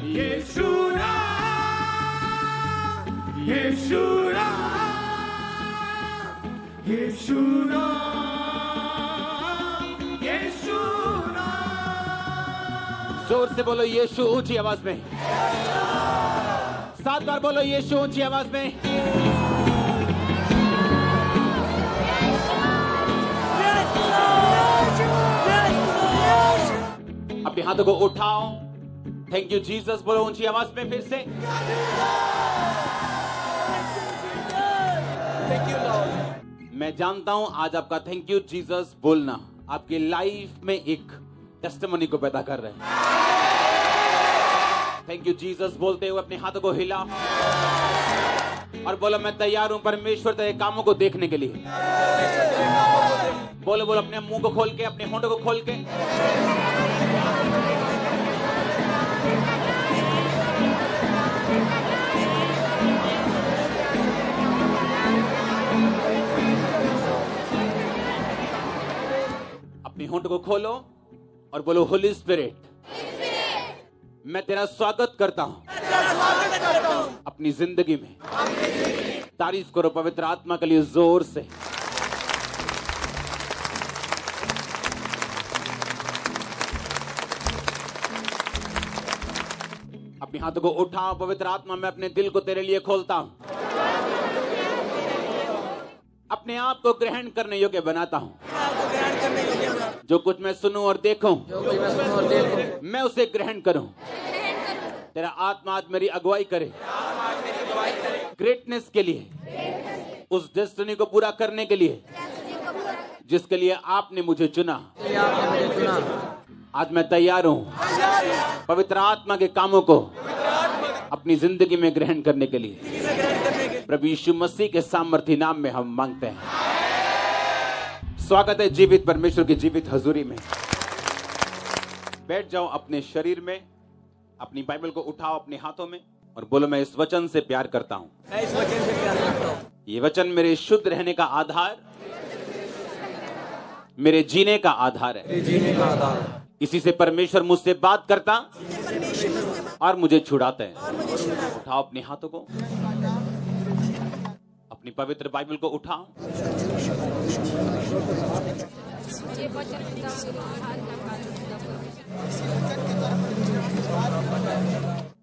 यीशु नाम, यीशु नाम, यीशु नाम, यीशु नाम। जोर से बोलो यीशु, ऊंची आवाज में। 7 बार बोलो यीशु, ऊंची आवाज में। अपने हाथों को उठाओ, थैंक यू जीसस बोलो ऊंची आवाज में फिर से। मैं जानता हूं आज आपका थैंक यू जीसस बोलना आपकी लाइफ में एक टेस्टिमनी को पैदा कर रहे हैं। थैंक यू जीसस बोलते हुए अपने हाथों को हिला और बोलो मैं तैयार हूं परमेश्वर तेरे कामों को देखने के लिए। बोलो बोलो अपने मुंह को खोल के, अपने होंठों को खोल के। अपने होंठों को खोलो और बोलो होली स्पिरिट, मैं तेरा स्वागत करता हूं अपनी जिंदगी में। तारीफ करो पवित्र आत्मा के लिए जोर से। अपने हाथों को उठाओ, पवित्र आत्मा मैं अपने दिल को तेरे लिए खोलता हूं, अपने आप को ग्रहण करने योग्य बनाता हूं। जो कुछ मैं सुनूं और देखूं मैं उसे ग्रहण करूं। तेरा आत्मा आज मेरी अगुवाई करे ग्रेटनेस के लिए, उस डेस्टिनी को पूरा करने के लिए जिसके लिए आपने मुझे चुना। आज मैं तैयार हूं पवित्र आत्मा के कामों को अपनी जिंदगी में ग्रहण करने के लिए। प्रभु यीशु मसीह के सामर्थी नाम में हम मांगते हैं। स्वागत है जीवित परमेश्वर की जीवित हजूरी में। बैठ जाओ अपने शरीर में, अपनी बाइबल को उठाओ अपने हाथों में और बोलो मैं इस वचन से प्यार करता हूं। मैं इस वचन से प्यार करता हूं। ये वचन मेरे शुद्ध रहने का आधार, मेरे जीने का आधार है। मेरे जीने का आधार। इसी से परमेश्वर मुझसे बात करता और मुझे छुड़ाते हैं। उठाओ अपने हाथों को, अपनी पवित्र बाइबल को उठाओ।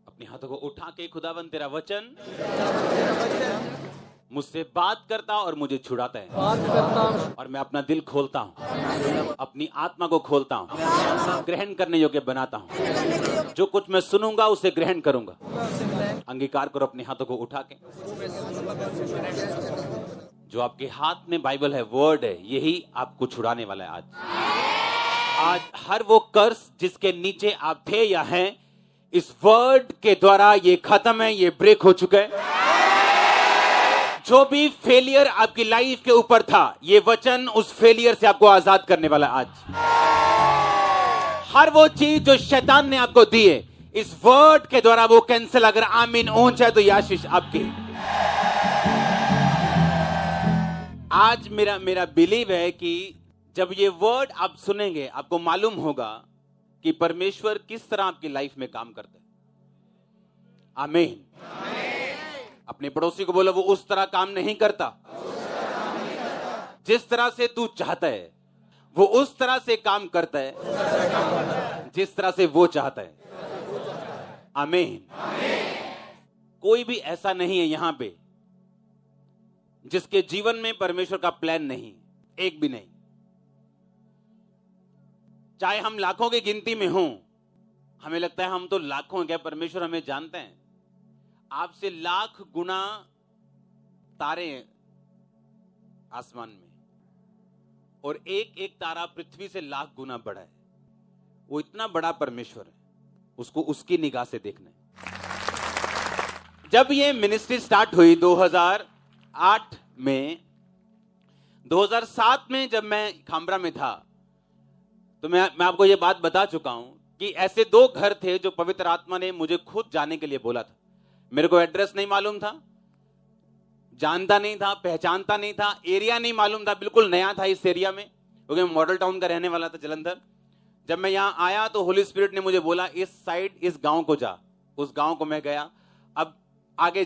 अपने हाथों को उठा के खुदावन तेरा वचन मुझसे बात करता और मुझे छुड़ाता है। और मैं अपना दिल खोलता हूँ, अपनी आत्मा को खोलता हूँ, ग्रहण करने योग्य बनाता हूँ। जो कुछ मैं सुनूंगा उसे ग्रहण करूंगा। अंगीकार करो अपने हाथों को उठा के। जो आपके हाथ में बाइबल है, वर्ड है, यही आपको छुड़ाने वाला है। आज हर वो कर्स जिसके नीचे आप थे या हैं, इस वर्ड के द्वारा ये खत्म है, ये ब्रेक हो चुका है। जो भी फेलियर आपकी लाइफ के ऊपर था, ये वचन उस फेलियर से आपको आजाद करने वाला। आज हर वो चीज जो शैतान ने आपको दी है, इस वर्ड के द्वारा वो कैंसिल। अगर आमीन ऊंचा है तो ये आशीष आपकी। आज मेरा बिलीव है कि जब ये वर्ड आप सुनेंगे आपको मालूम होगा कि परमेश्वर किस तरह आपकी लाइफ में काम करता है। आमीन। अपने पड़ोसी को बोलो वो उस तरह काम नहीं करता जिस तरह से तू चाहता है, वो उस तरह से काम करता है जिस तरह से वो चाहता है। आमीन। कोई भी ऐसा नहीं है यहां पे जिसके जीवन में परमेश्वर का प्लान नहीं, एक भी नहीं। चाहे हम लाखों की गिनती में हों, हमें लगता है हम तो लाखों हैं, क्या परमेश्वर हमें जानते हैं? आपसे लाख गुना तारे आसमान में, और एक एक तारा पृथ्वी से लाख गुना बड़ा है। वो इतना बड़ा परमेश्वर है, उसको उसकी निगाह से देखना है। जब ये मिनिस्ट्री स्टार्ट हुई 2008 में, 2007 में जब मैं खामरा में था, तो मैं आपको ये बात बता चुका हूं कि ऐसे 2 घर थे जो पवित्र आत्मा ने मुझे खुद जाने के लिए बोला था। मेरे को एड्रेस नहीं मालूम था, जानता नहीं था, पहचानता नहीं था, एरिया नहीं मालूम था, बिल्कुल नया था इस एरिया में, क्योंकि मैं मॉडल टाउन का रहने वाला था, जलंधर। जब मैं यहां आया तो होली स्पिरिट ने मुझे बोला इस साइड, इस गांव को जा। उस गांव को मैं गया। अब आगे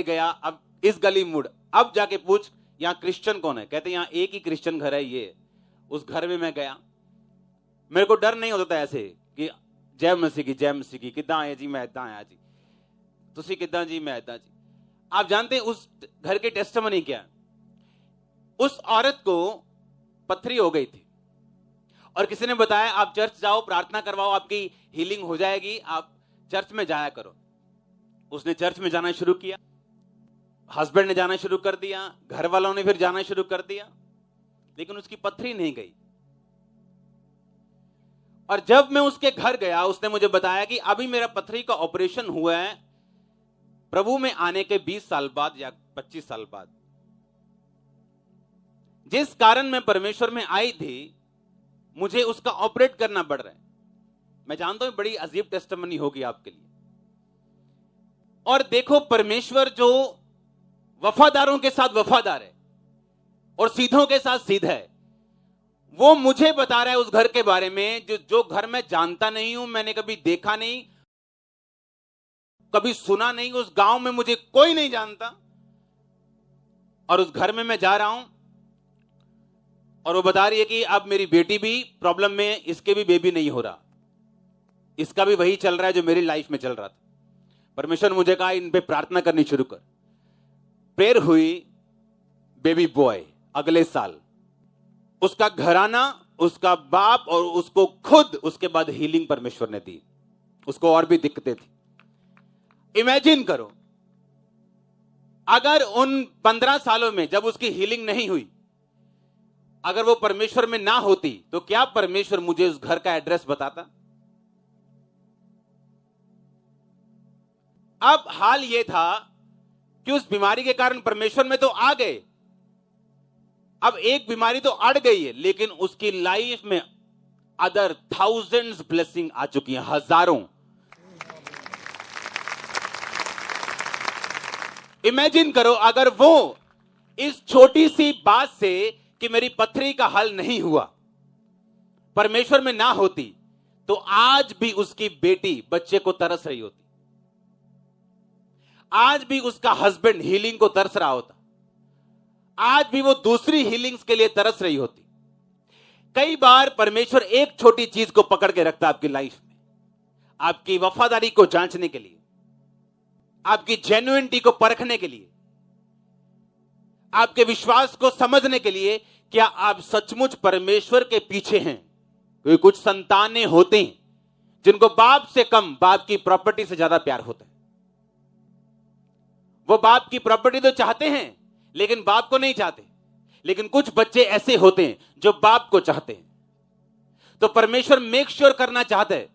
गया, अब इस गली मुड़, अब जाके पूछ यहाँ क्रिश्चियन कौन है, कहते यहाँ एक ही क्रिश्चियन घर है, ये। उस घर में मैं गया, मेरे को डर नहीं होता था ऐसे कि जय मसीह की किदा आए जी, मैं इदा आया जी, तुसी किदा जी, मैं इदा जी। आप जानते हैं उस घर की टेस्टिमनी क्या है? उस औरत को पथरी हो गई थी और किसी ने बताया आप चर्च जाओ, प्रार्थना करवाओ, आपकी हीलिंग हो जाएगी, आप चर्च में जाया करो। उसने चर्च में जाना शुरू किया, हस्बैंड ने जाना शुरू कर दिया, घर वालों ने फिर जाना शुरू कर दिया, लेकिन उसकी पथरी नहीं गई। और जब मैं उसके घर गया, उसने मुझे बताया कि अभी मेरा पथरी का ऑपरेशन हुआ है प्रभु में आने के 20 साल बाद या 25 साल बाद। जिस कारण मैं परमेश्वर में आई थी, मुझे उसका ऑपरेट करना पड़ रहा है। मैं जानता हूं बड़ी अजीब टेस्टिमनी होगी आपके लिए। और देखो, परमेश्वर जो वफादारों के साथ वफादार है और सीधों के साथ सीधा है, वो मुझे बता रहा है उस घर के बारे में जो घर मैं जानता नहीं हूं, मैंने कभी देखा नहीं, कभी सुना नहीं, उस गांव में मुझे कोई नहीं जानता। और उस घर में मैं जा रहा हूं और वो बता रही है कि अब मेरी बेटी भी प्रॉब्लम में, इसके भी बेबी नहीं हो रहा, इसका भी वही चल रहा है जो मेरी लाइफ में चल रहा था। परमेश्वर ने मुझे कहा इन पे प्रार्थना करनी शुरू कर। प्रेयर हुई, बेबी बॉय अगले साल, उसका घराना, उसका बाप और उसको खुद उसके बाद हीलिंग परमेश्वर ने दी। उसको और भी दिक्कतें थी। इमेजिन करो, अगर उन 15 सालों में जब उसकी हीलिंग नहीं हुई, अगर वो परमेश्वर में ना होती, तो क्या परमेश्वर मुझे उस घर का एड्रेस बताता? अब हाल यह था कि उस बीमारी के कारण परमेश्वर में तो आ गए, अब एक बीमारी तो अड़ गई है, लेकिन उसकी लाइफ में अदर थाउजेंड्स ब्लेसिंग आ चुकी हैं, हजारों। इमेजिन करो, अगर वो इस छोटी सी बात से कि मेरी पथरी का हल नहीं हुआ परमेश्वर में ना होती, तो आज भी उसकी बेटी बच्चे को तरस रही होती, आज भी उसका हस्बैंड हीलिंग को तरस रहा होता, आज भी वो दूसरी हीलिंग्स के लिए तरस रही होती। कई बार परमेश्वर एक छोटी चीज को पकड़ के रखता है आपकी लाइफ में, आपकी वफादारी को जांचने के लिए, आपकी जेन्युइनिटी को परखने के लिए, आपके विश्वास को समझने के लिए, क्या आप सचमुच परमेश्वर के पीछे हैं। क्योंकि कुछ संतानें होते हैं जिनको बाप से कम बाप की प्रॉपर्टी से ज्यादा प्यार होता है। वो बाप की प्रॉपर्टी तो चाहते हैं लेकिन बाप को नहीं चाहते। लेकिन कुछ बच्चे ऐसे होते हैं जो बाप को चाहते हैं। तो परमेश्वर मेक श्योर करना चाहता है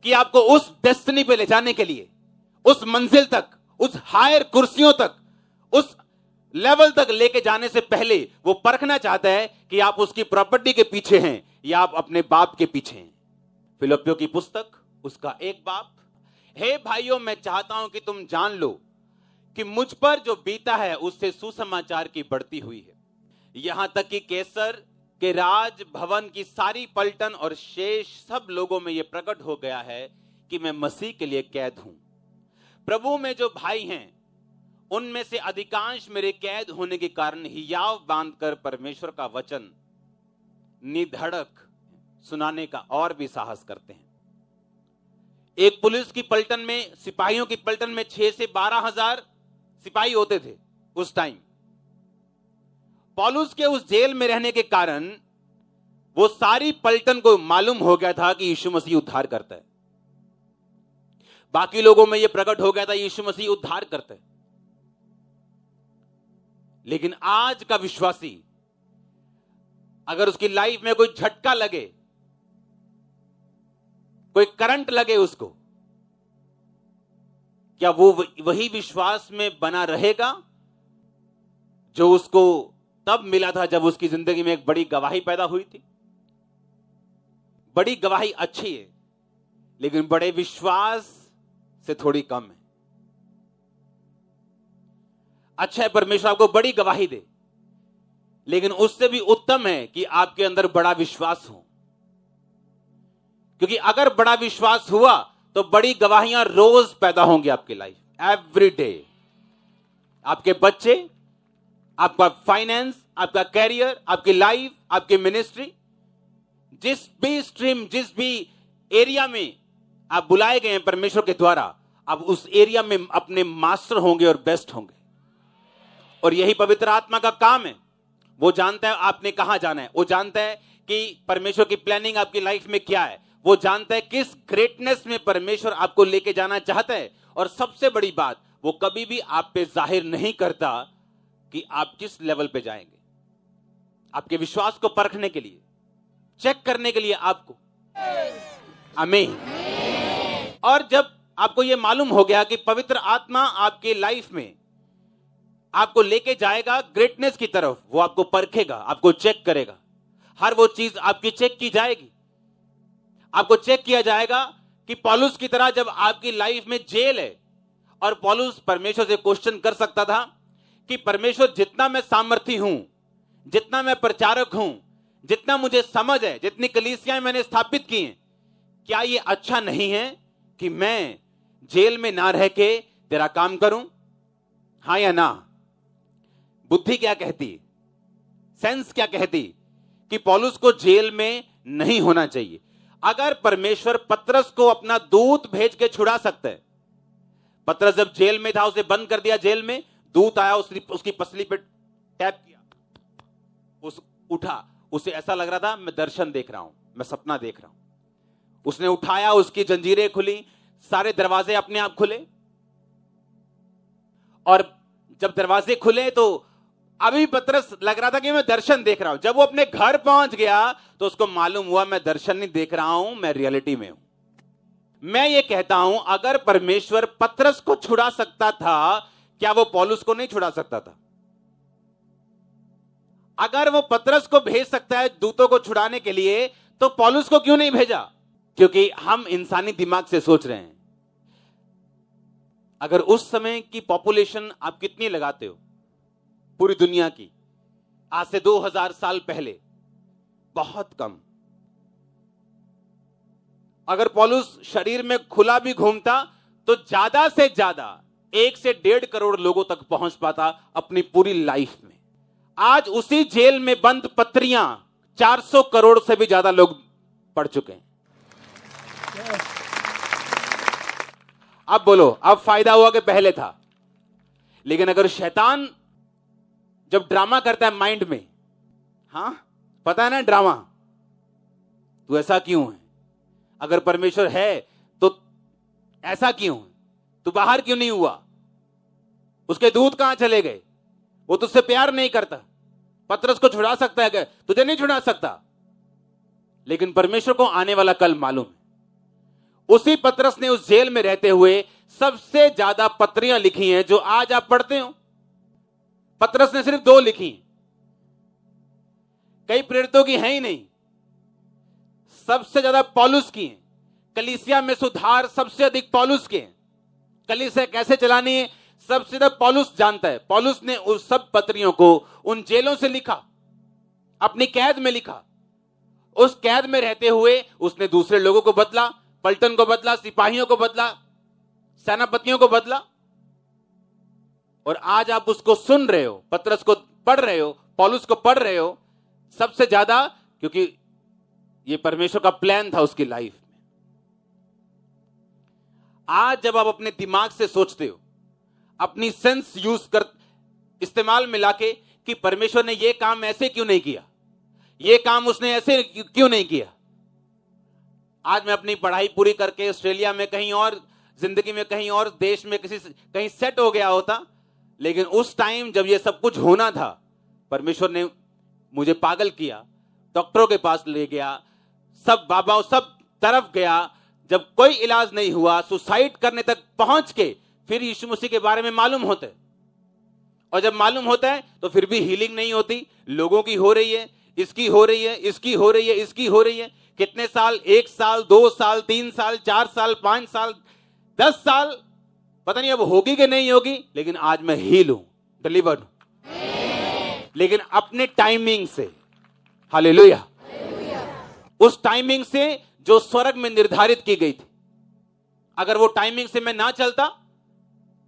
कि आपको उस डेस्टिनी पे ले जाने के लिए, उस मंजिल तक, उस हायर कुर्सियों तक, उस लेवल तक लेके जाने से पहले वो परखना चाहता है कि आप उसकी प्रॉपर्टी के पीछे हैं या आप अपने बाप के पीछे हैं। फिलिप्पियों की पुस्तक, उसका 1 बाप। हे भाइयों, मैं चाहता हूं कि तुम जान लो कि मुझ पर जो बीता है उससे सुसमाचार की बढ़ती हुई है, यहां तक कि कैसर के राज भवन की सारी पलटन और शेष सब लोगों में यह प्रकट हो गया है कि मैं मसीह के लिए कैद हूं। प्रभु में जो भाई हैं उनमें से अधिकांश मेरे कैद होने के कारण हियाव बांधकर परमेश्वर का वचन निधड़क सुनाने का और भी साहस करते हैं। एक पुलिस की पलटन में, सिपाहियों की पलटन में 6 से 12,000 सिपाही होते थे उस टाइम। पौलुस के उस जेल में रहने के कारण वो सारी पलटन को मालूम हो गया था कि यीशु मसीह उद्धार करता है। बाकी लोगों में यह प्रकट हो गया था यीशु मसीह उद्धार करता है। लेकिन आज का विश्वासी, अगर उसकी लाइफ में कोई झटका लगे, कोई करंट लगे उसको, क्या वो वही विश्वास में बना रहेगा जो उसको तब मिला था जब उसकी जिंदगी में एक बड़ी गवाही पैदा हुई थी? बड़ी गवाही अच्छी है, लेकिन बड़े विश्वास से थोड़ी कम है। अच्छा है परमेश्वर आपको बड़ी गवाही दे, लेकिन उससे भी उत्तम है कि आपके अंदर बड़ा विश्वास हो। क्योंकि अगर बड़ा विश्वास हुआ तो बड़ी गवाहियां रोज पैदा होंगी आपकी लाइफ, एवरी डे। आपके बच्चे, आपका फाइनेंस, आपका कैरियर, आपकी लाइफ, आपकी मिनिस्ट्री, जिस भी स्ट्रीम, जिस भी एरिया में आप बुलाए गए हैं परमेश्वर के द्वारा, आप उस एरिया में अपने मास्टर होंगे और बेस्ट होंगे। और यही पवित्र आत्मा का काम है। वो जानता है आपने कहां जाना है, वो जानता है कि परमेश्वर की प्लानिंग आपकी लाइफ में क्या है, वो जानता है किस ग्रेटनेस में परमेश्वर आपको लेके जाना चाहता है। और सबसे बड़ी बात, वो कभी भी आप पे जाहिर नहीं करता कि आप किस लेवल पे जाएंगे। आपके विश्वास को परखने के लिए, चेक करने के लिए आपको, आमीन। और जब आपको यह मालूम हो गया कि पवित्र आत्मा आपके लाइफ में आपको लेके जाएगा ग्रेटनेस की तरफ, वो आपको परखेगा, आपको चेक करेगा। हर वो चीज आपकी चेक की जाएगी। आपको चेक किया जाएगा कि पौलुस की तरह जब आपकी लाइफ में जेल है, और पौलुस परमेश्वर से क्वेश्चन कर सकता था कि परमेश्वर, जितना मैं सामर्थी हूं, जितना मैं प्रचारक हूं, जितना मुझे समझ है, जितनी कलीसियां मैंने स्थापित की हैं, क्या ये अच्छा नहीं है कि मैं जेल में ना रह के तेरा काम करूं? हां या ना? बुद्धि क्या कहती, सेंस क्या कहती कि पौलुस को जेल में नहीं होना चाहिए। अगर परमेश्वर पतरस को अपना दूत भेज के छुड़ा सकता है, पतरस जब जेल में था, उसे बंद कर दिया जेल में, दूत आया, उसकी पसली पे टैप किया, उस उठा, उसे ऐसा लग रहा था मैं दर्शन देख रहा हूं, मैं सपना देख रहा हूं। उसने उठाया, उसकी जंजीरें खुली, सारे दरवाजे अपने आप खुले। और जब दरवाजे खुले तो अभी पतरस लग रहा था कि मैं दर्शन देख रहा हूं। जब वो अपने घर पहुंच गया तो उसको मालूम हुआ मैं दर्शन नहीं देख रहा हूं, मैं रियलिटी में हूं। मैं ये कहता हूं, अगर परमेश्वर पतरस को छुड़ा सकता था, क्या वो पौलुस को नहीं छुड़ा सकता था? अगर वो पतरस को भेज सकता है दूतों को छुड़ाने के लिए, तो पौलुस को क्यों नहीं भेजा? क्योंकि हम इंसानी दिमाग से सोच रहे हैं। अगर उस समय की पॉपुलेशन आप कितनी लगाते हो पूरी दुनिया की, आज से 2000 साल पहले, बहुत कम। अगर पौलुस शरीर में खुला भी घूमता तो ज्यादा से ज्यादा 1 से 1.5 करोड़ लोगों तक पहुंच पाता अपनी पूरी लाइफ में। आज उसी जेल में बंद पत्रियां 400 करोड़ से भी ज्यादा लोग पढ़ चुके हैं। अब बोलो, अब फायदा हुआ कि पहले था? लेकिन अगर शैतान जब ड्रामा करता है माइंड में, हां पता है ना ड्रामा, तू ऐसा क्यों है? अगर परमेश्वर है तो ऐसा क्यों है? तू बाहर क्यों नहीं हुआ? उसके दूत कहां चले गए? वो तुझसे प्यार नहीं करता। पतरस को छुड़ा सकता है क्या? तुझे नहीं छुड़ा सकता। लेकिन परमेश्वर को आने वाला कल मालूम है। उसी पतरस ने उस जेल में रहते हुए सबसे ज्यादा पत्रियां लिखी हैं जो आज आप पढ़ते हो। पतरस ने सिर्फ 2 लिखी, कई प्रेरितों की हैं ही नहीं। सबसे ज्यादा पौलुस की हैं। कलीसिया में सुधार सबसे अधिक पौलुस के हैं। कलीसिया कैसे चलानी है सबसे ज्यादा पौलुस जानता है। पौलुस ने उस सब पत्रियों को उन जेलों से लिखा, अपनी कैद में लिखा। उस कैद में रहते हुए उसने दूसरे लोगों को बदला, पलटन को बदला, सिपाहियों को बदला, सेनापतियों को बदला। और आज आप उसको सुन रहे हो, पतरस को पढ़ रहे हो, पौलुस को पढ़ रहे हो सबसे ज्यादा, क्योंकि यह परमेश्वर का प्लान था उसकी लाइफ में। आज जब आप अपने दिमाग से सोचते हो, अपनी सेंस यूज कर, इस्तेमाल मिला के कि परमेश्वर ने यह काम ऐसे क्यों नहीं किया, यह काम उसने ऐसे क्यों नहीं किया। आज मैं अपनी पढ़ाई पूरी करके ऑस्ट्रेलिया में कहीं और, जिंदगी में कहीं और देश में कहीं सेट हो गया होता, लेकिन उस टाइम जब ये सब कुछ होना था, परमेश्वर ने मुझे पागल किया, डॉक्टरों के पास ले गया, सब बाबा सब तरफ गया, जब कोई इलाज नहीं हुआ, सुसाइड करने तक पहुंच के फिर यीशु मसीह के बारे में मालूम होता है। और जब मालूम होता है तो फिर भी हीलिंग नहीं होती। लोगों की हो रही है, इसकी हो रही है, इसकी हो रही है, इसकी हो रही है। कितने साल, 1 साल, 2 साल, 3 साल, 4 साल, 5 साल, 10 साल, पता नहीं अब होगी कि नहीं होगी, लेकिन आज मैं हील हूं, डिलीवर्ड हूं। लेकिन अपने टाइमिंग से, हालेलुया, उस टाइमिंग से जो स्वर्ग में निर्धारित की गई थी, अगर वो टाइमिंग से मैं ना चलता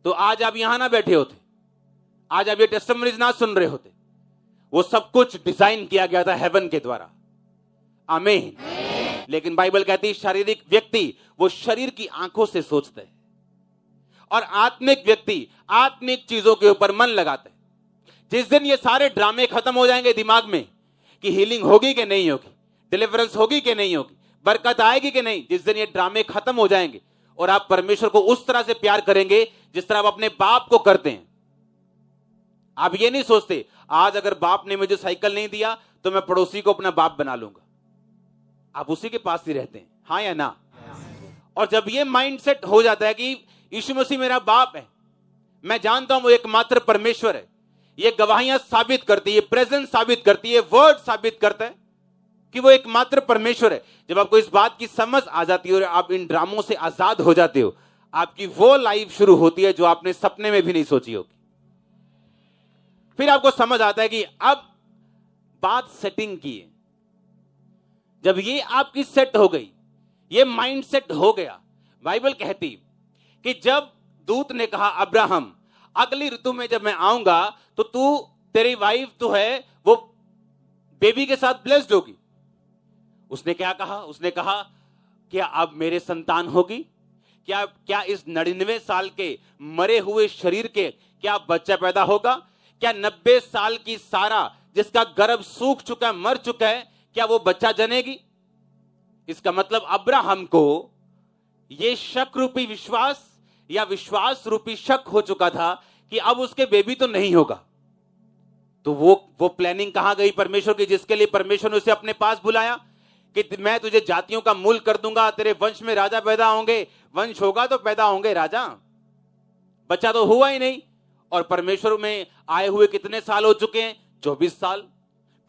तो आज आप यहां ना बैठे होते, आज आप ये टेस्टिमनीज ना सुन रहे होते। वो सब कुछ डिजाइन किया गया था हेवन के द्वारा। आमीन। लेकिन बाइबल कहती है शारीरिक व्यक्ति वो शरीर की आंखों से सोचता है और आत्मिक व्यक्ति आत्मिक चीजों के ऊपर मन लगाता है। जिस दिन ये सारे ड्रामे खत्म हो जाएंगे दिमाग में कि हीलिंग होगी कि नहीं होगी, डिलीवरेंस होगी कि नहीं होगी, बरकत आएगी कि नहीं, जिस दिन ये ड्रामे खत्म हो जाएंगे और आप परमेश्वर को उस तरह से प्यार करेंगे जिस तरह आप अपने बाप को करते हैं। आप ये नहीं सोचते आज अगर बाप ने मुझे साइकिल नहीं दिया तो मैं पड़ोसी को अपना बाप बना लूंगा। आप उसी के पास ही रहते हैं, हाँ या ना? और जब ये माइंडसेट हो जाता है कि यीशु मसीह मेरा बाप है, मैं जानता हूं वो एकमात्र परमेश्वर है, ये गवाहियां साबित करती है, ये प्रेजेंस साबित करती है, वर्ड साबित करता है कि वो एकमात्र परमेश्वर है। जब आपको इस बात की समझ आ जाती है और आप इन ड्रामों से आजाद हो जाते हो, आपकी वो लाइफ शुरू होती है जो आपने सपने में भी नहीं सोची होगी। फिर आपको समझ आता है कि अब बात सेटिंग की है। जब ये आपकी सेट हो गई, ये माइंड सेट हो गया, बाइबल कहती कि जब दूत ने कहा अब्राहम अगली ऋतु में जब मैं आऊंगा तो तू, तेरी वाइफ तो है वो बेबी के साथ ब्लेस्ड होगी। उसने क्या कहा? उसने कहा क्या अब मेरे संतान होगी? क्या इस 99 साल के मरे हुए शरीर के क्या बच्चा पैदा होगा? क्या 90 साल की सारा जिसका गर्भ सूख चुका है, मर चुका है, क्या वो बच्चा जनेगी? इसका मतलब अब्राहम को ये शक रूपी विश्वास या विश्वास रूपी शक हो चुका था कि अब उसके बेबी तो नहीं होगा। तो वो प्लानिंग कहां गई परमेश्वर की, जिसके लिए परमेश्वर ने उसे अपने पास बुलाया कि मैं तुझे जातियों का मूल कर दूंगा, तेरे वंश में राजा पैदा होंगे। वंश होगा तो पैदा होंगे राजा, बच्चा तो हुआ ही नहीं। और परमेश्वर में आए हुए कितने साल हो चुके हैं? 24 साल।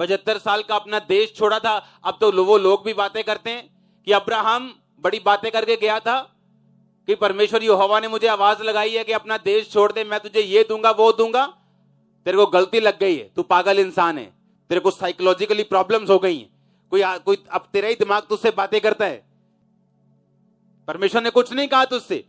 75 साल का अपना देश छोड़ा था। अब तो वो लोग भी बातें करते हैं कि अब्राहम बड़ी बातें करके गया था कि परमेश्वर यहोवा ने मुझे आवाज लगाई है कि अपना देश छोड़ दे, मैं तुझे ये दूंगा वो दूंगा। तेरे को गलती लग गई है, तू पागल इंसान है, तेरे को साइकोलॉजिकली प्रॉब्लम्स हो गई हैं। कोई अब तेरा ही दिमाग तुझसे बातें करता है। परमेश्वर ने कुछ नहीं कहा तुझसे,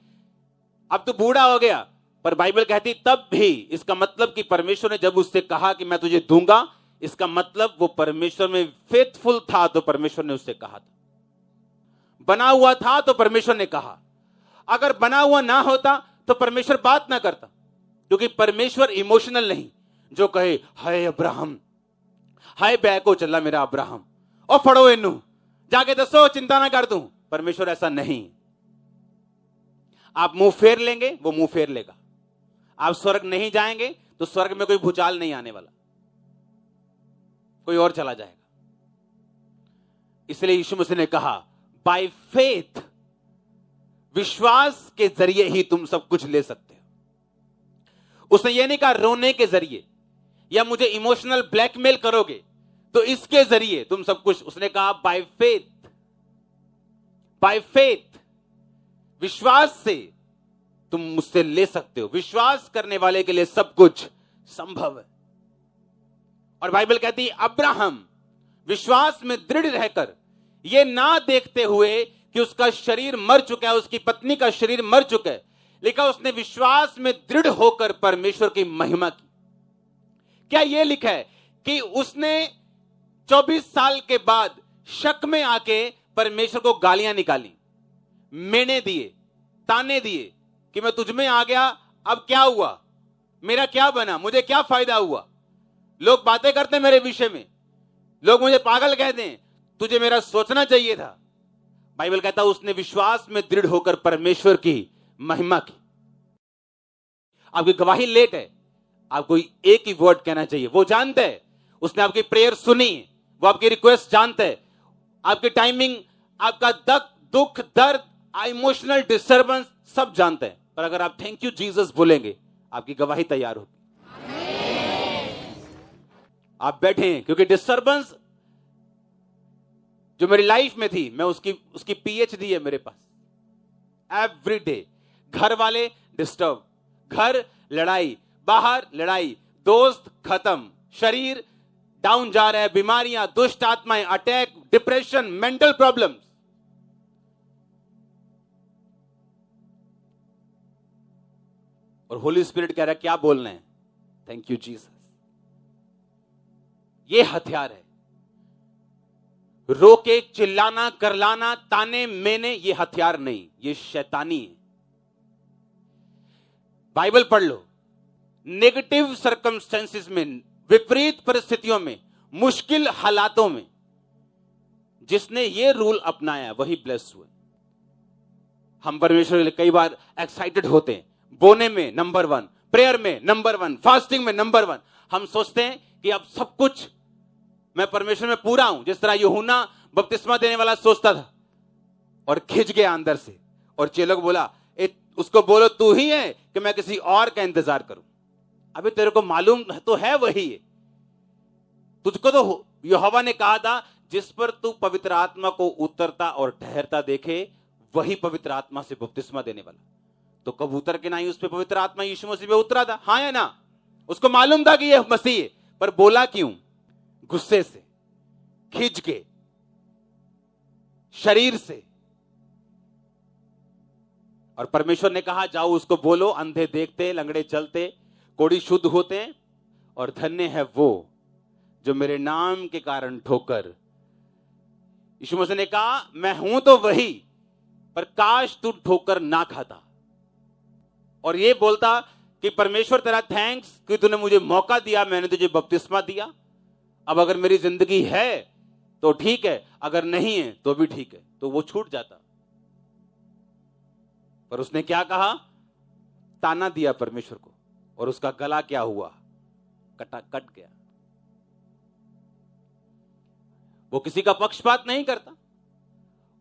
अब तू बूढ़ा हो गया। पर बाइबल कहती तब भी, इसका मतलब कि परमेश्वर ने जब उससे कहा कि मैं तुझे दूंगा, इसका मतलब वो परमेश्वर में फेथफुल था, तो परमेश्वर ने उससे कहा था। बना हुआ था तो परमेश्वर ने कहा। अगर बना हुआ ना होता तो परमेश्वर बात ना करता, क्योंकि परमेश्वर इमोशनल नहीं जो कहे हाय अब्राहम, हाय बैको चला मेरा अब्राहम और फड़ो इनू जाके दसो चिंता ना कर दूं। परमेश्वर ऐसा नहीं। आप मुंह फेर लेंगे वो मुंह फेर लेगा। आप स्वर्ग नहीं जाएंगे तो स्वर्ग में कोई भूचाल नहीं आने वाला, कोई और चला जाएगा। इसलिए यीशु मसीह ने कहा बाय फेथ, विश्वास के जरिए ही तुम सब कुछ ले सकते हो। उसने ये नहीं कहा रोने के जरिए या मुझे इमोशनल ब्लैकमेल करोगे तो इसके जरिए तुम सब कुछ। उसने कहा बाय फेथ, बाय फेथ, विश्वास से तुम मुझसे ले सकते हो। विश्वास करने वाले के लिए सब कुछ संभव है। और बाइबल कहती है अब्राहम विश्वास में दृढ़ रहकर, यह ना देखते हुए कि उसका शरीर मर चुका है, उसकी पत्नी का शरीर मर चुका है, लिखा उसने विश्वास में दृढ़ होकर परमेश्वर की महिमा की। क्या यह लिखा है कि उसने 24 साल के बाद शक में आके परमेश्वर को गालियां निकाली, मेने दिए, ताने दिए कि मैं तुझ में आ गया, अब क्या हुआ, मेरा क्या बना, मुझे क्या फायदा हुआ, लोग बातें करते हैं मेरे विषय में, लोग मुझे पागल कहते हैं, तुझे मेरा सोचना चाहिए था। बाइबल कहता है उसने विश्वास में दृढ़ होकर परमेश्वर की महिमा की। आपकी गवाही लेट है, आपको एक ही वर्ड कहना चाहिए, वो जानता है, उसने आपकी प्रेयर सुनी, वो आपकी रिक्वेस्ट जानता है, आपकी टाइमिंग, आपका दुख दर्द, इमोशनल डिस्टर्बेंस सब जानते हैं। पर अगर आप थैंक यू जीसस बोलेंगे, आपकी गवाही तैयार होगी। आप बैठे हैं क्योंकि डिस्टर्बेंस जो मेरी लाइफ में थी, मैं उसकी पीएचडी है मेरे पास। एवरी डे घर वाले डिस्टर्ब, घर लड़ाई, बाहर लड़ाई, दोस्त खत्म, शरीर डाउन जा रहा है, बीमारियां, दुष्ट आत्माएं, अटैक, डिप्रेशन, मेंटल प्रॉब्लम्स। और होली स्पिरिट कह रहा है क्या बोलना है, थैंक यू जीसस। ये हथियार है। रोके, चिल्लाना, करलाना, ताने मेने, ये हथियार नहीं, ये शैतानी है। बाइबल पढ़ लो। नेगेटिव सर्कमस्टेंसेस में, विपरीत परिस्थितियों में, मुश्किल हालातों में जिसने ये रूल अपनाया वही ब्लेस्ड हुए। हम परमेश्वर के लिए कई बार एक्साइटेड होते हैं, बोने में नंबर 1, प्रेयर में नंबर 1, फास्टिंग में नंबर 1। हम सोचते हैं कि अब सब कुछ मैं परमेश्वर में पूरा हूं, जिस तरह यूहन्ना बपतिस्मा देने वाला सोचता था और खिंच गया अंदर से। और चेलों को बोला, उसको बोलो तू ही है कि मैं किसी और का इंतजार करूं। अभी तेरे को मालूम तो है वही है। तुझको तो यहोवा ने कहा था जिस पर तू पवित्र आत्मा को उतरता और ठहरता देखे वही पवित्र आत्मा से बपतिस्मा देने वाला। तो कब उतर के नहीं उस पर पवित्र आत्मा यीशु मसीह पे उतरा था, हाँ या ना? उसको मालूम था कि यह मसीह है, पर बोला क्यों? गुस्से से, खिंच के, शरीर से। और परमेश्वर ने कहा जाओ उसको बोलो, अंधे देखते, लंगड़े चलते, कोढ़ी शुद्ध होते, और धन्य है वो जो मेरे नाम के कारण ठोकर। यीशु मसीह ने कहा मैं हूं तो वही, पर काश तू ठोकर ना खाता। और ये बोलता कि परमेश्वर तेरा थैंक्स कि तूने मुझे मौका दिया, मैंने तुझे बपतिस्मा दिया। अब अगर मेरी जिंदगी है तो ठीक है, अगर नहीं है तो भी ठीक है। तो वो छूट जाता। पर उसने क्या कहा? ताना दिया परमेश्वर को, और उसका गला क्या हुआ? कट गया। वो किसी का पक्षपात नहीं करता।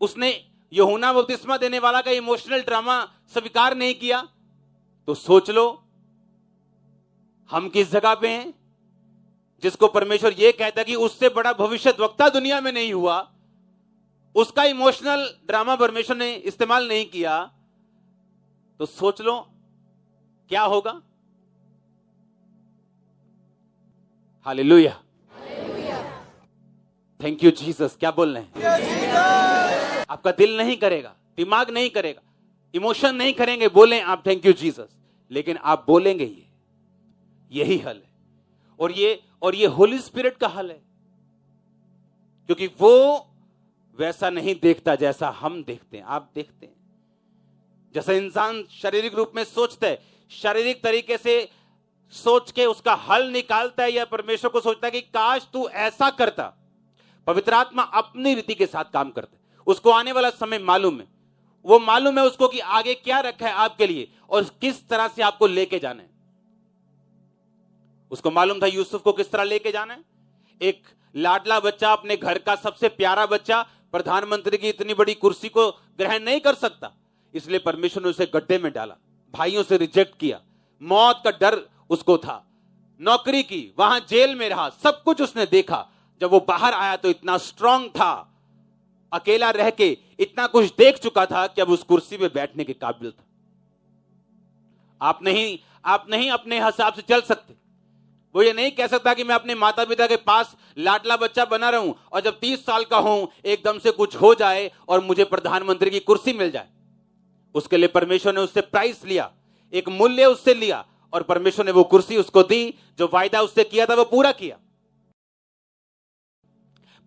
उसने यूहन्ना बपतिस्मा देने वाला का इमोशनल ड्रामा स्वीकार नहीं किया। तो सोच लो हम किस जगह पे हैं, जिसको परमेश्वर यह कहता है कि उससे बड़ा भविष्यद्वक्ता दुनिया में नहीं हुआ। उसका इमोशनल ड्रामा परमेश्वर ने इस्तेमाल नहीं किया। तो सोच लो क्या होगा। Hallelujah, thank you Jesus. क्या बोल रहे हैं? आपका दिल नहीं करेगा, दिमाग नहीं करेगा, इमोशन नहीं करेंगे, बोलें आप थैंक यू जीसस, लेकिन आप बोलेंगे यही हल है। और ये होली स्पिरिट का हल है, क्योंकि वो वैसा नहीं देखता जैसा हम देखते हैं। आप देखते हैं जैसा इंसान शारीरिक रूप में सोचता है, शारीरिक तरीके से सोच के उसका हल निकालता है, या परमेश्वर को सोचता है कि काश तू ऐसा करता। पवित्र आत्मा अपनी रीति के साथ काम करता है। उसको आने वाला समय मालूम है, वो मालूम है उसको कि आगे क्या रखा है आपके लिए और किस तरह से आपको लेके जाना है। उसको मालूम था यूसुफ को किस तरह लेके जाना है। एक लाडला बच्चा, अपने घर का सबसे प्यारा बच्चा, प्रधानमंत्री की इतनी बड़ी कुर्सी को ग्रहण नहीं कर सकता, इसलिए परमेश्वर ने उसे गड्ढे में डाला, भाइयों से रिजेक्ट किया, मौत का डर उसको था, नौकरी की, वहां जेल में रहा, सब कुछ उसने देखा। जब वो बाहर आया तो इतना स्ट्रांग था, अकेला रह के इतना कुछ देख चुका था कि अब उस कुर्सी पे बैठने के काबिल था। आप नहीं अपने हिसाब से चल सकते। वो ये नहीं कह सकता कि मैं अपने माता पिता के पास लाडला बच्चा बना रहूं और जब 30 साल का हूं एकदम से कुछ हो जाए और मुझे प्रधानमंत्री की कुर्सी मिल जाए। उसके लिए परमेश्वर ने उससे प्राइस लिया, एक मूल्य उससे लिया, और परमेश्वर ने वो कुर्सी उसको दी। जो वायदा उससे किया था वो पूरा किया।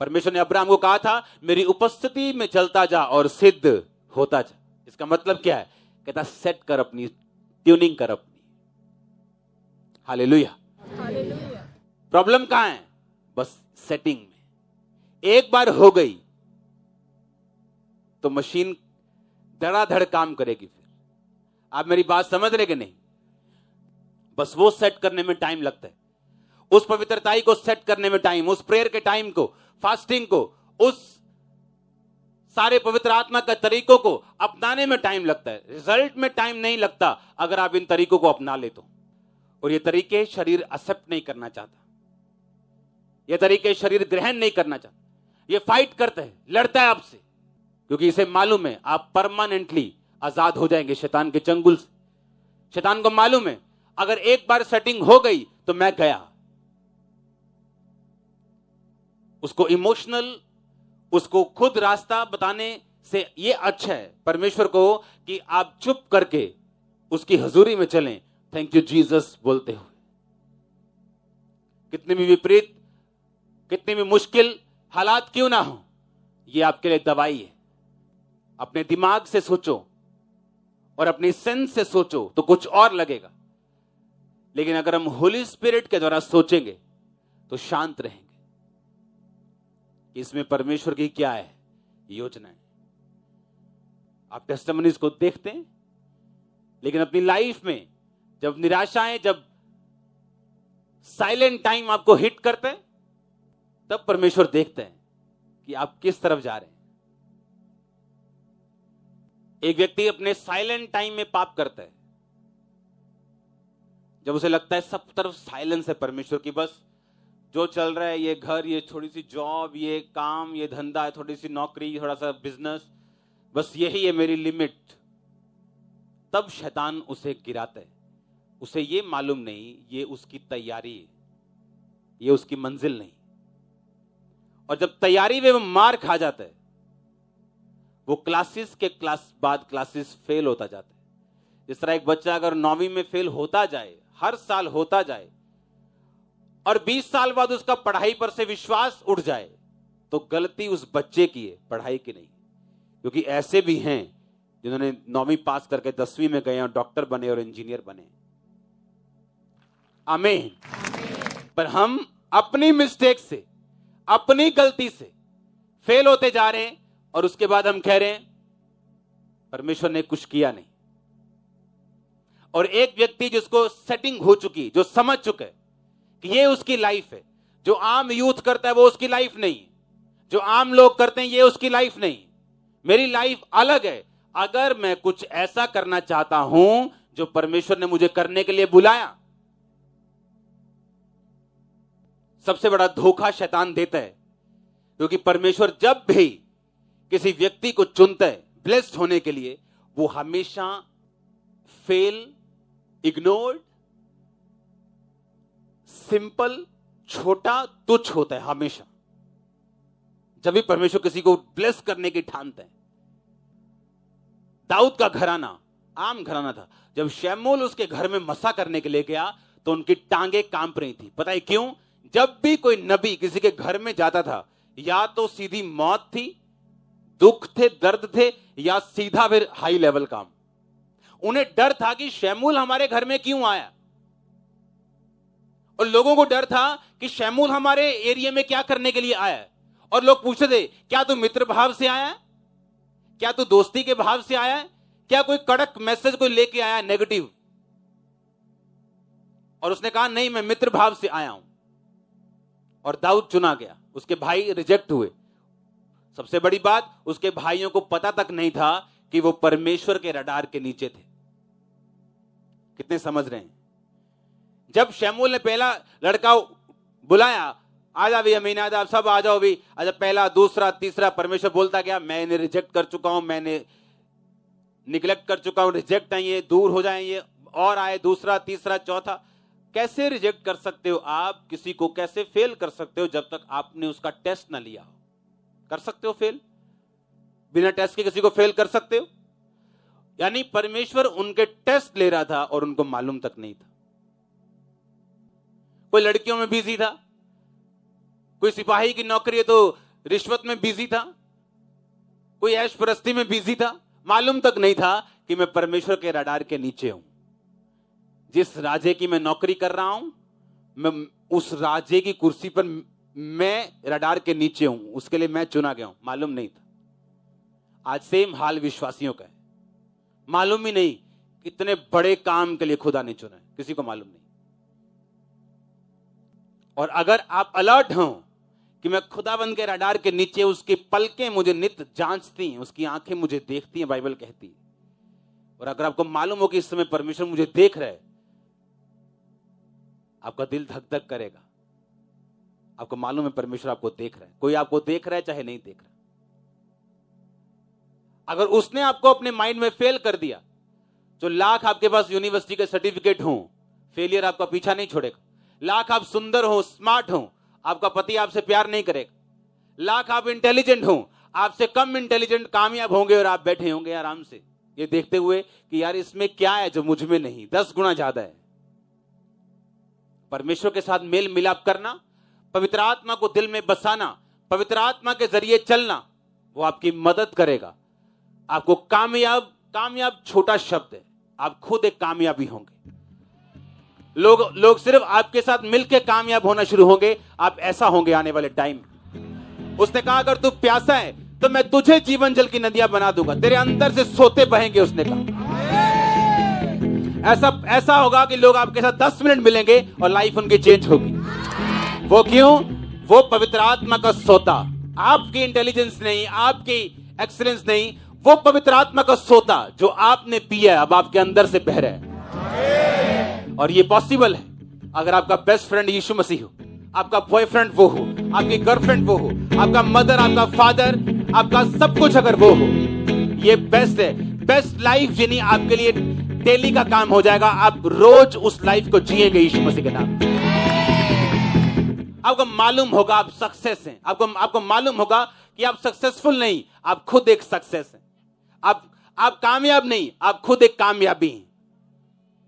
परमेश्वर ने अब्राहम को कहा था मेरी उपस्थिति में चलता जा और सिद्ध होता जा। इसका मतलब क्या है? कहता सेट कर अपनी, ट्यूनिंग कर अपनी। हालेलुया। प्रॉब्लम कहां है? बस सेटिंग में। एक बार हो गई तो मशीन धड़ाधड़ काम करेगी। फिर आप मेरी बात समझ रहे कि नहीं? बस वो सेट करने में टाइम लगता है, उस पवित्रताई को सेट करने में टाइम, उस प्रेयर के टाइम को, फास्टिंग को, उस सारे पवित्र आत्मा के तरीकों को अपनाने में टाइम लगता है। रिजल्ट में टाइम नहीं लगता अगर आप इन तरीकों को अपना ले तो। और ये तरीके शरीर एक्सेप्ट नहीं करना चाहता, ये तरीके शरीर ग्रहण नहीं करना चाहता। ये फाइट करता है, लड़ता है आपसे, क्योंकि इसे मालूम है आप परमानेंटली आजाद हो जाएंगे शैतान के चंगुल से। शैतान को मालूम है अगर एक बार सेटिंग हो गई तो मैं गया। उसको इमोशनल, उसको खुद रास्ता बताने से ये अच्छा है परमेश्वर को कि आप चुप करके उसकी हजूरी में चलें, थैंक यू जीसस बोलते हुए। कितनी भी विपरीत, कितनी भी मुश्किल हालात क्यों ना हो, ये आपके लिए दवाई है। अपने दिमाग से सोचो और अपनी सेंस से सोचो तो कुछ और लगेगा, लेकिन अगर हम होली स्पिरिट के द्वारा सोचेंगे तो शांत रहेंगे। इसमें परमेश्वर की क्या है योजना है। आप टेस्टिमनीज को देखते हैं, लेकिन अपनी लाइफ में जब निराशाएं, जब साइलेंट टाइम आपको हिट करते हैं, तब परमेश्वर देखते हैं कि आप किस तरफ जा रहे हैं। एक व्यक्ति अपने साइलेंट टाइम में पाप करता है, जब उसे लगता है सब तरफ साइलेंस है परमेश्वर की, बस जो चल रहा है, ये घर, ये थोड़ी सी जॉब, ये काम, ये धंधा है, थोड़ी सी नौकरी, थोड़ा सा बिजनेस, बस यही है मेरी लिमिट, तब शैतान उसे गिराता है। उसे ये मालूम नहीं ये उसकी तैयारी है, ये उसकी मंजिल नहीं। और जब तैयारी में वो मार खा जाता है, वो क्लासेस के बाद क्लासेस फेल होता जाता है। जिस तरह एक बच्चा अगर 9वीं में फेल होता जाए, हर साल होता जाए, और 20 साल बाद उसका पढ़ाई पर से विश्वास उठ जाए, तो गलती उस बच्चे की है, पढ़ाई की नहीं। क्योंकि ऐसे भी हैं जिन्होंने 9वीं पास करके 10वीं में गए और डॉक्टर बने और इंजीनियर बने। आमीन। पर हम अपनी मिस्टेक से, अपनी गलती से फेल होते जा रहे हैं, और उसके बाद हम कह रहे हैं परमेश्वर ने कुछ किया नहीं। और एक व्यक्ति जिसको सेटिंग हो चुकी, जो समझ चुका है कि ये उसकी लाइफ है, जो आम यूथ करता है वो उसकी लाइफ नहीं, जो आम लोग करते हैं ये उसकी लाइफ नहीं, मेरी लाइफ अलग है। अगर मैं कुछ ऐसा करना चाहता हूं जो परमेश्वर ने मुझे करने के लिए बुलाया। सबसे बड़ा धोखा शैतान देता है, क्योंकि परमेश्वर जब भी किसी व्यक्ति को चुनता है ब्लेस्ड होने के लिए, वो हमेशा फेल, इग्नोर्ड, सिंपल, छोटा, तुच्छ होता है हमेशा। जब भी परमेश्वर किसी को ब्लेस करने की ठानता है। दाऊद का घराना आम घराना था। जब शमूएल उसके घर में मसा करने के लिए गया तो उनकी टांगे कांप रही थी। पता है क्यों? जब भी कोई नबी किसी के घर में जाता था, या तो सीधी मौत थी, दुख थे, दर्द थे, या सीधा फिर हाई लेवल काम। उन्हें डर था कि शमूएल हमारे घर में क्यों आया, और लोगों को डर था कि शमूएल हमारे एरिया में क्या करने के लिए आया है। और लोग पूछते थे, क्या तू मित्र भाव से आया है, क्या तू दोस्ती के भाव से आया है, क्या कोई कड़क मैसेज कोई लेके आया है नेगेटिव। और उसने कहा नहीं, मैं मित्र भाव से आया हूं। और दाऊद चुना गया, उसके भाई रिजेक्ट हुए। सबसे बड़ी बात, उसके भाइयों को पता तक नहीं था कि वो परमेश्वर के रडार के नीचे थे। कितने समझ रहे हैं? जब शमूएल ने पहला लड़का बुलाया, आ जा भी अमीनादाब, सब आ जाओ भी। अच्छा, पहला, दूसरा, तीसरा, परमेश्वर बोलता गया मैं इन्हें रिजेक्ट कर चुका हूं, मैंने निगलेक्ट कर चुका हूं, रिजेक्ट है ये, दूर हो जाए ये। और आए दूसरा, तीसरा, चौथा। कैसे रिजेक्ट कर सकते हो आप किसी को? कैसे फेल कर सकते हो जब तक आपने उसका टेस्ट ना लिया हो? कर सकते हो फेल? बिना टेस्ट के किसी को फेल कर सकते हो? यानी परमेश्वर उनके टेस्ट ले रहा था और उनको मालूम तक नहीं था। कोई लड़कियों में बिजी था, कोई सिपाही की नौकरी है तो रिश्वत में बिजी था, कोई ऐश परस्ती में बिजी था। मालूम तक नहीं था कि मैं परमेश्वर के रडार के नीचे हूं। जिस राजे की मैं नौकरी कर रहा हूं, मैं उस राजे की कुर्सी पर मैं रडार के नीचे हूं, उसके लिए मैं चुना गया हूं। मालूम नहीं था। आज सेम हाल विश्वासियों का है। मालूम ही नहीं कितने बड़े काम के लिए खुदा ने चुना है, किसी को मालूम नहीं। और अगर आप अलर्ट हो कि मैं खुदाबंद के रडार के नीचे, उसकी पलकें मुझे नित्य जांचती हैं, उसकी आंखें मुझे देखती हैं, बाइबल कहती है। और अगर आपको मालूम हो कि इस समय परमेश्वर मुझे देख रहा है, आपका दिल धक धक करेगा। आपको मालूम है परमेश्वर आपको देख रहा है। कोई आपको देख रहा है चाहे नहीं देख रहा। अगर उसने आपको अपने माइंड में फेल कर दिया, जो लाख आपके पास यूनिवर्सिटी के सर्टिफिकेट हो, फेलियर आपका पीछा नहीं छोड़ेगा। लाख आप सुंदर हो, स्मार्ट हो, आपका पति आपसे प्यार नहीं करेगा। लाख आप इंटेलिजेंट हो, आपसे कम इंटेलिजेंट कामयाब होंगे और आप बैठे होंगे आराम से। ये देखते हुए कि यार इसमें क्या है जो मुझ में नहीं, 10 गुना ज्यादा है। परमेश्वर के साथ मेल मिलाप करना, पवित्र आत्मा को दिल में बसाना, पवित्र आत्मा के जरिए चलना, वो आपकी मदद करेगा। आपको कामयाब, कामयाब छोटा शब्द है, आप खुद एक कामयाबी होंगे। लोग सिर्फ आपके साथ मिलकर कामयाब होना शुरू होंगे। आप ऐसा होंगे आने वाले टाइम। उसने कहा अगर तू प्यासा है तो मैं तुझे जीवन जल की नदियां बना दूंगा, तेरे अंदर से सोते बहेंगे। उसने कहा ऐसा होगा कि लोग आपके साथ 10 मिनट मिलेंगे और लाइफ उनकी चेंज होगी। वो क्यों? वो पवित्र आत्मा का सोता, आपकी इंटेलिजेंस नहीं, आपकी एक्सीलेंस नहीं, वो पवित्र आत्मा का सोता जो आपने पिया अब आपके अंदर से बह रहा है। और ये पॉसिबल है अगर आपका बेस्ट फ्रेंड यीशु मसीह हो, आपका बॉयफ्रेंड वो हो, आपकी गर्लफ्रेंड वो हो, आपका मदर, आपका फादर, आपका सब कुछ अगर वो हो। ये बेस्ट है। बेस्ट लाइफ जीनी आपके लिए डेली का काम हो जाएगा। आप रोज उस लाइफ को जिएंगे यीशु मसीह के नाम। आपको मालूम होगा आप सक्सेस हैं। आपको मालूम होगा कि आप सक्सेसफुल नहीं, आप खुद एक सक्सेस हैं। आप कामयाब नहीं, आप खुद एक कामयाबी हैं।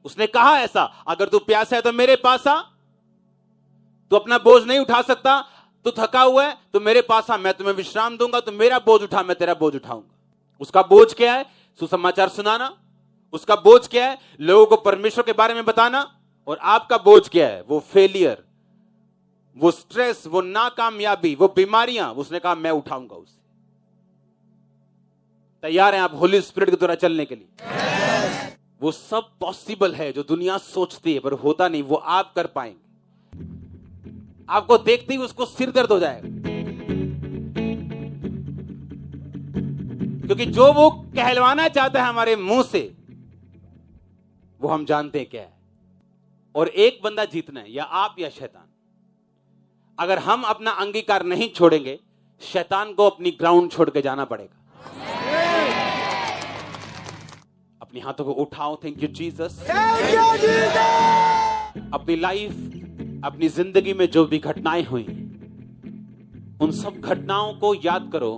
उसने कहा ऐसा, अगर तू प्यासा है तो मेरे पास आ। तू अपना बोझ नहीं उठा सकता, तू थका हुआ है तो मेरे पास आ, मैं तुम्हें विश्राम दूंगा। तू मेरा बोझ उठा, मैं तेरा बोझ उठाऊंगा। उसका बोझ क्या है? सुसमाचार सुनाना। उसका बोझ क्या है? लोगों को परमेश्वर के बारे में बताना। और आपका बोझ क्या है? वो फेलियर, वो स्ट्रेस, वो नाकामयाबी, वो बीमारियां। उसने कहा मैं उठाऊंगा उसे। तैयार हैं आप होली स्पिरिट के द्वारा चलने के लिए? वो सब पॉसिबल है जो दुनिया सोचती है पर होता नहीं, वो आप कर पाएंगे। आपको देखते ही उसको सिर दर्द हो जाएगा, क्योंकि जो वो कहलवाना चाहता है हमारे मुंह से, वो हम जानते हैं क्या है। और एक बंदा जीतना है, या आप या शैतान। अगर हम अपना अंगीकार नहीं छोड़ेंगे, शैतान को अपनी ग्राउंड छोड़ के जाना पड़ेगा। अपने हाथों को उठाओ। Thank you Jesus. अपनी लाइफ, अपनी जिंदगी में जो भी घटनाएं हुई, उन सब घटनाओं को याद करो।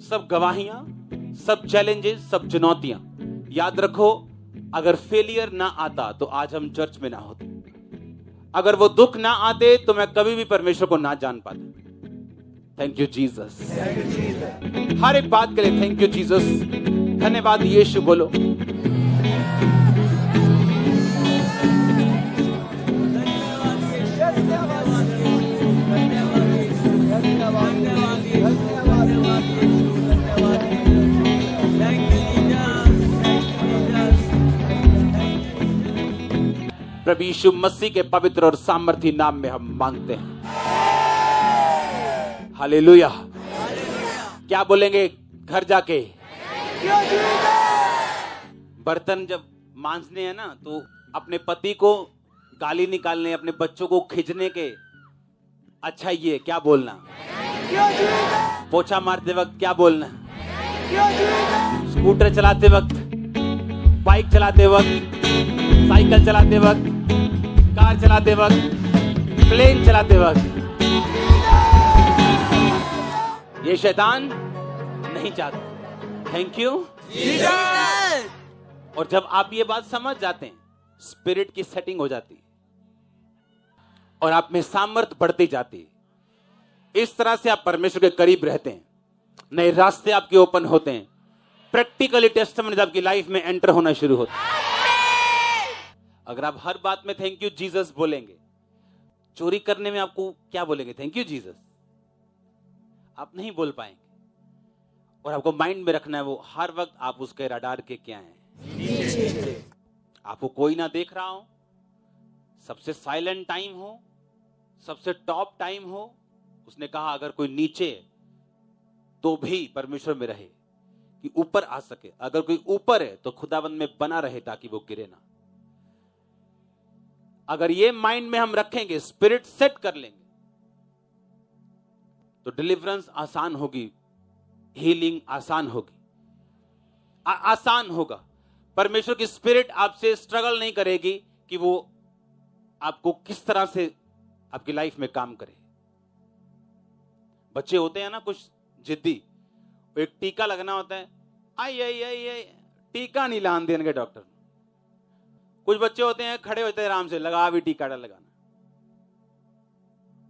सब गवाहियां, सब चैलेंजेस, सब चुनौतियां याद रखो। अगर फेलियर ना आता तो आज हम चर्च में ना होते। अगर वो दुख ना आते तो मैं कभी भी परमेश्वर को ना जान पाता। Thank you Jesus. हर एक बात के लिए थैंक यू जीसस। धन्यवाद यीशु। बोलो प्रभु यीशु मसीह के पवित्र और सामर्थी नाम में हम मांगते हैं। हालेलुया। क्या बोलेंगे घर जाके? बर्तन जब मांजने हैं ना, तो अपने पति को गाली निकालने, अपने बच्चों को खींचने के अच्छा ये क्या बोलना? पोछा मारते वक्त क्या बोलना? स्कूटर चलाते वक्त, बाइक चलाते वक्त, साइकिल चलाते वक्त, कार चलाते वक्त, प्लेन चलाते वक्त। ये शैतान नहीं चाहता। Thank you. और जब आप ये बात समझ जाते हैं, स्पिरिट की सेटिंग हो जाती है और आप में सामर्थ बढ़ती जाती है। इस तरह से आप परमेश्वर के करीब रहते हैं, नए रास्ते आपके ओपन होते हैं, प्रैक्टिकली टेस्टिमनीज आपकी लाइफ में एंटर होना शुरू होता है। अगर आप हर बात में थैंक यू जीसस बोलेंगे, चोरी करने में आपको क्या बोलेंगे? Thank you Jesus. आप नहीं बोल पाएंगे। और आपको माइंड में रखना है, वो हर वक्त आप उसके रडार के क्या हैं। आपको कोई ना देख रहा हो, सबसे साइलेंट टाइम हो, सबसे टॉप टाइम हो। उसने कहा अगर कोई नीचे तो भी परमेश्वर में रहे कि ऊपर आ सके। अगर कोई ऊपर है तो खुदाबंद में बना रहे ताकि वो गिरे ना। अगर ये माइंड में हम रखेंगे, स्पिरिट सेट कर लेंगे, तो डिलीवरेंस आसान होगी, हीलिंग आसान होगी, आसान होगा। परमेश्वर की स्पिरिट आपसे स्ट्रगल नहीं करेगी कि वो आपको किस तरह से आपकी लाइफ में काम करे। बच्चे होते हैं ना कुछ जिद्दी, एक टीका लगना होता है, आई टीका नहीं लान देंगे डॉक्टर। कुछ बच्चे होते हैं खड़े होते हैं आराम से, लगा भी टीका लगाना,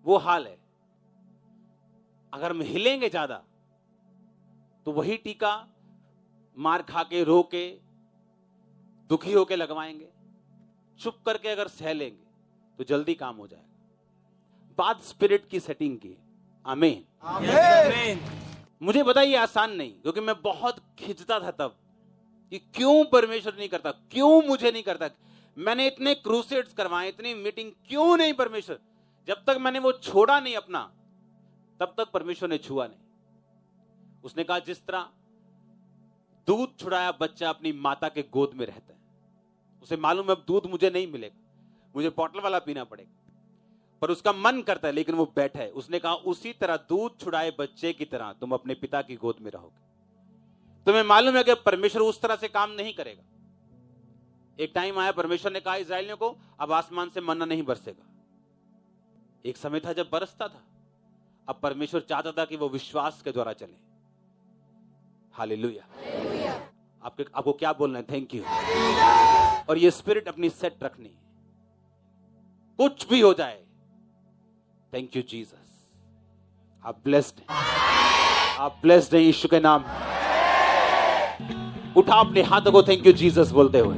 वो हाल है। अगर हम हिलेंगे ज्यादा तो वही टीका मार खा के, रो के, दुखी होके लगवाएंगे। चुप करके अगर सह लेंगे तो जल्दी काम हो जाएगा। बात स्पिरिट की सेटिंग की। आमीन। आमीन। मुझे पता ये आसान नहीं, क्योंकि मैं बहुत खिंचता था तब कि क्यों परमेश्वर नहीं करता, क्यों मुझे नहीं करता। मैंने इतने क्रूसेड्स करवाए, इतनी मीटिंग, क्यों नहीं परमेश्वर। जब तक मैंने वो छोड़ा नहीं अपना, तब तक परमेश्वर ने छुआ नहीं। उसने कहा जिस तरह दूध छुड़ाया बच्चा अपनी माता के गोद में रहता है, उसे मालूम है अब दूध मुझे नहीं मिलेगा, मुझे बॉटल वाला पीना पड़ेगा, पर उसका मन करता है, लेकिन वो बैठा है। उसने कहा उसी तरह दूध छुड़ाए बच्चे की तरह तुम अपने पिता की गोद में रहोगे। तुम्हें मालूम है कि परमेश्वर उस तरह से काम नहीं करेगा। एक टाइम आया, परमेश्वर ने कहा इस्राएलियों को अब आसमान से मन्ना नहीं बरसेगा। एक समय था जब बरसता था। अब परमेश्वर चाहता था कि वो विश्वास के द्वारा चले। हालेलुया। आपको क्या बोलना है? Thank you. और ये स्पिरिट अपनी सेट रखनी है, कुछ भी हो जाए। Thank you Jesus. आप ब्लेस्ड हैं, आप ब्लेस्ड हैं यीशु के नाम। उठा अपने हाथों को थैंक यू जीसस बोलते हुए।